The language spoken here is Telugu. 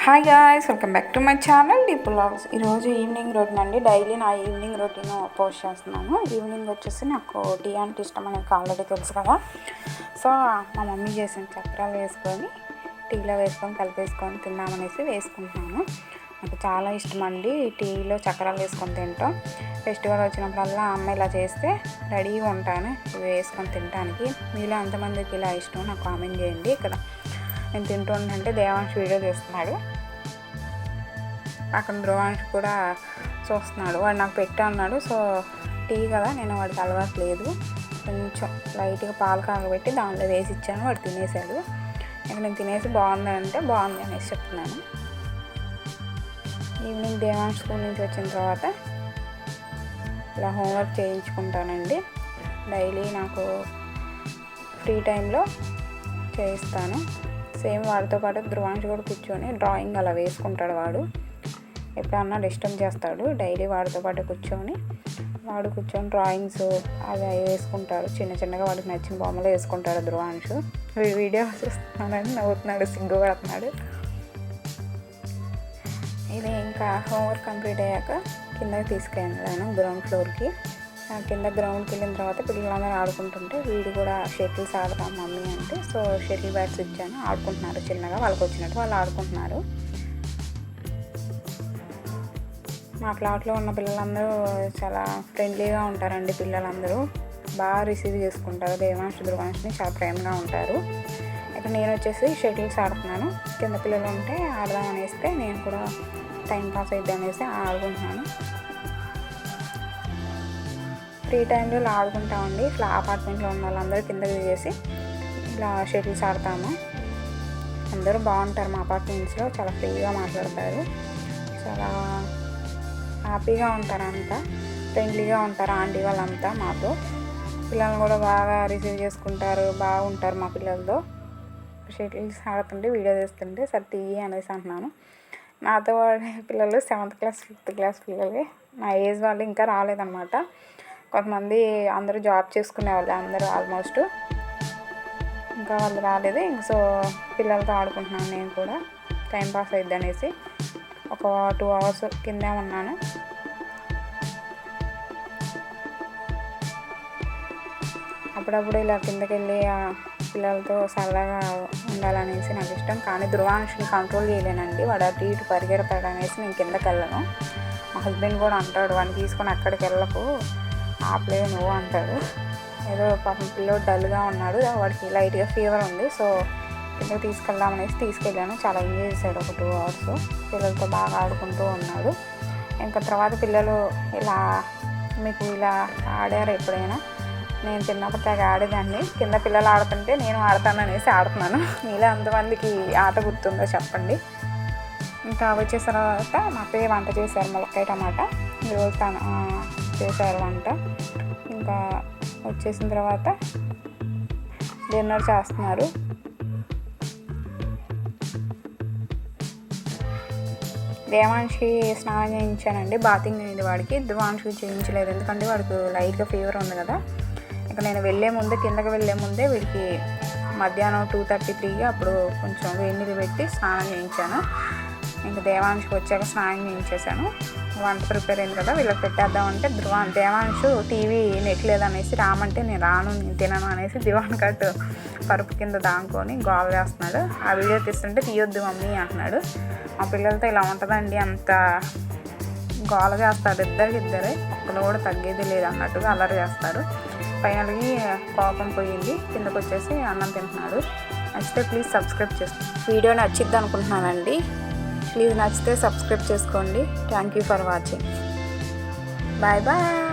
Hi guys, welcome back to my channel deep vlogs. ఈరోజు ఈవినింగ్ రొటీన్ అండి. డైలీ నా ఈవినింగ్ రొటీన్ పోస్ట్ చేస్తున్నాను. ఈవినింగ్ వచ్చేసి నాకు టీ అంటే ఇష్టం అనేది ఆల్రెడీ తెలుసు కదా. సో మా మమ్మీ చేసిన చక్రాలు వేసుకొని టీలో వేసుకొని కలిపేసుకొని తిందామనేసి వేసుకుంటున్నాను. నాకు చాలా ఇష్టం అండి టీలో చక్రాలు వేసుకొని తింటాం. ఫెస్టివల్ వచ్చినప్పుడల్లా అమ్మ ఇలా చేస్తే రెడీగా ఉంటాను ఇవి వేసుకొని తినడానికి. మీలో ఎంతమందికి ఇలా ఇష్టం నాకు కామెంట్ చేయండి. ఇక్కడ నేను తింటుంటే దేవాంశ్ వీడియో తీస్తున్నాడు, అక్కడ ధ్రువాంశ్ కూడా చూస్తున్నాడు. వాడు నాకు పెట్టా అన్నాడు. సో టీ కదా, నేను వాడికి అలవాటు లేదు, కొంచెం లైట్గా పాలు కాగబెట్టి దాంట్లో వేసి ఇచ్చాను. వాడు తినేసాడు. ఇక నేను తినేసి బాగుందంటే బాగుంది అనేసి చెప్తున్నాను. ఈవినింగ్ దేవాంశ్ స్కూల్ నుంచి వచ్చిన తర్వాత ఇలా హోంవర్క్ చేయించుకుంటానండి. డైలీ నాకు ఫ్రీ టైంలో చేయిస్తాను. సేమ్ వాడితో పాటు ధ్రువాంశ్ కూడా కూర్చొని డ్రాయింగ్ అలా వేసుకుంటాడు. వాడు ఎప్పుడన్నా డిస్టర్బ్ చేస్తాడు. డైలీ వాడితో పాటు వాడు కూర్చొని డ్రాయింగ్స్ అవి వేసుకుంటాడు. చిన్న చిన్నగా వాడికి నచ్చిన బొమ్మలు వేసుకుంటాడు ధ్రువాంశ్. వీడియో చూస్తున్నానని నవ్వుతున్నాడు, సిగ్గుపడుతున్నాడు. ఇది ఇంకా హోంవర్క్ కంప్లీట్ అయ్యాక కిందకి తీసుకెళ్ళాను గ్రౌండ్ ఫ్లోర్కి. కింద గ్రౌండ్కి వెళ్ళిన తర్వాత పిల్లలందరూ ఆడుకుంటుంటే వీడు కూడా షటిల్స్ ఆడతాం మమ్మీ అంటే, సో షటిల్ బ్యాట్స్ ఇచ్చాను. ఆడుకుంటున్నారు చిన్నగా, వాళ్ళకి వచ్చినట్టు వాళ్ళు ఆడుకుంటున్నారు. మా ఫ్లాట్లో ఉన్న పిల్లలందరూ చాలా ఫ్రెండ్లీగా ఉంటారండి. పిల్లలందరూ బాగా రిసీవ్ చేసుకుంటారు. దేవాంశ్ ధ్రువాంశ్ని చాలా ప్రేమగా ఉంటారు. ఇక నేను వచ్చేసి షటిల్స్ ఆడుతున్నాను. కింద పిల్లలు ఉంటే ఆడదాం అనేస్తే నేను కూడా టైం పాస్ అయిద్ది అనేసి ఆడుకుంటున్నాను. ఫ్రీ టైంలో ఇలా ఆడుకుంటామండి. ఇట్లా అపార్ట్మెంట్లో ఉన్న వాళ్ళందరూ కిందకి దిగేసి ఇలా షటిల్స్ ఆడతాము. అందరూ బాగుంటారు మా అపార్ట్మెంట్స్లో, చాలా ఫ్రీగా మాట్లాడతారు, చాలా హ్యాపీగా ఉంటారు, అంతా ఫ్రెండ్లీగా ఉంటారు ఆంటీ వాళ్ళంతా మాతో. పిల్లల్ని కూడా బాగా రిసీవ్ చేసుకుంటారు, బాగుంటారు మా పిల్లలతో. షటిల్స్ ఆడుతుంటే వీడియో తీస్తుంటే సరే తీయి అనేసి అంటున్నాను. నాతో పిల్లలు 7th క్లాస్ 5th క్లాస్ పిల్లలే, నా ఏజ్ వాళ్ళు ఇంకా రాలేదన్నమాట. కొంతమంది అందరూ జాబ్ చేసుకునే వాళ్ళు అందరూ ఆల్మోస్ట్, ఇంకా వాళ్ళు రాలేదు. ఇంక సో పిల్లలతో ఆడుకుంటున్నాను నేను కూడా, టైంపాస్ అయిద్ది అనేసి. ఒక 2 hours కిందే ఉన్నాను. అప్పుడప్పుడు ఇలా కిందకి వెళ్ళి పిల్లలతో సరదాగా ఉండాలనేసి నాకు ఇష్టం. కానీ ధ్రువాంశ్ని కంట్రోల్ చేయలేనండి, వాడు అటు ఇటు పరిగెడతాడు అనేసి నేను కిందకి వెళ్ళను. మా హస్బెండ్ కూడా అంటాడు, వాడిని తీసుకొని అక్కడికి వెళ్ళకు, ఆపలే నువ్వు అంటాడు. ఏదో పాపం పిల్లోడు డల్గా ఉన్నాడు, వాడికి లైట్గా ఫీవర్ ఉంది. సో కిందకి తీసుకెళ్దామనేసి తీసుకెళ్ళాను. చాలా ఎంజాయ్ చేశాడు ఒక 2 hours. పిల్లలతో బాగా ఆడుకుంటూ ఉన్నాడు. ఇంకా తర్వాత పిల్లలు ఇలా మీకు ఇలా ఆడారు ఎప్పుడైనా? నేను చిన్నప్పుడు తెగ ఆడేదాన్ని. కింద పిల్లలు ఆడుతుంటే నేను ఆడతాను అనేసి ఆడుతున్నాను. ఇలా అంతమందికి ఆట గుర్తుందో చెప్పండి. ఇంకా వచ్చేసిన తర్వాత మా అత్తయ్య వంట చేశారు, ములక్కాయ టమాటా. ఈరోజు చేశారు వంట. ఇంకా వచ్చేసిన తర్వాత డిన్నర్ చేస్తున్నారు. దేవాంశ్కి స్నానం చేయించానండి, బాతింగ్ అయింది వాడికి. ధ్రువాంశ్కి చేయించలేదు, ఎందుకంటే వాడికి లైట్గా ఫీవర్ ఉంది కదా. ఇక నేను కిందకి వెళ్ళే ముందే వీడికి మధ్యాహ్నం 2:33కి అప్పుడు కొంచెం వేడి నీళ్ళు పెట్టి స్నానం చేయించాను. ఇంకా దేవాంశ్కి వచ్చాక స్నానం చేయించేశాను. వంట ప్రిపేర్ అయింది కదా, వీళ్ళకి పెట్టేద్దామంటే దేవాంశ్ టీవీ నెట్ లేదనేసి రామంటే నేను రాను, నేను తినను అనేసి దివాన్ కట్టు పరుపు కింద దాంకొని గోల చేస్తున్నాడు. ఆ వీడియో తీస్తుంటే తీయొద్దు మమ్మీ అంటున్నాడు. మా పిల్లలతో ఇలా ఉంటుందండి, అంత గోల చేస్తారు ఇద్దరే, ఒక్కరు కూడా తగ్గేది లేదు అన్నట్టుగా అల్లరి చేస్తారు. ఫైనల్గా కోపం పోయింది, కిందకు వచ్చేసి అన్నం తింటున్నాడు. నచ్చితే ప్లీజ్ సబ్స్క్రైబ్ చేసుకోండి. వీడియో నచ్చిద్ది అనుకుంటున్నానండి. ప్లీజ్ నచ్చితే సబ్స్క్రైబ్ చేసుకోండి. Thank you for watching. Bye bye.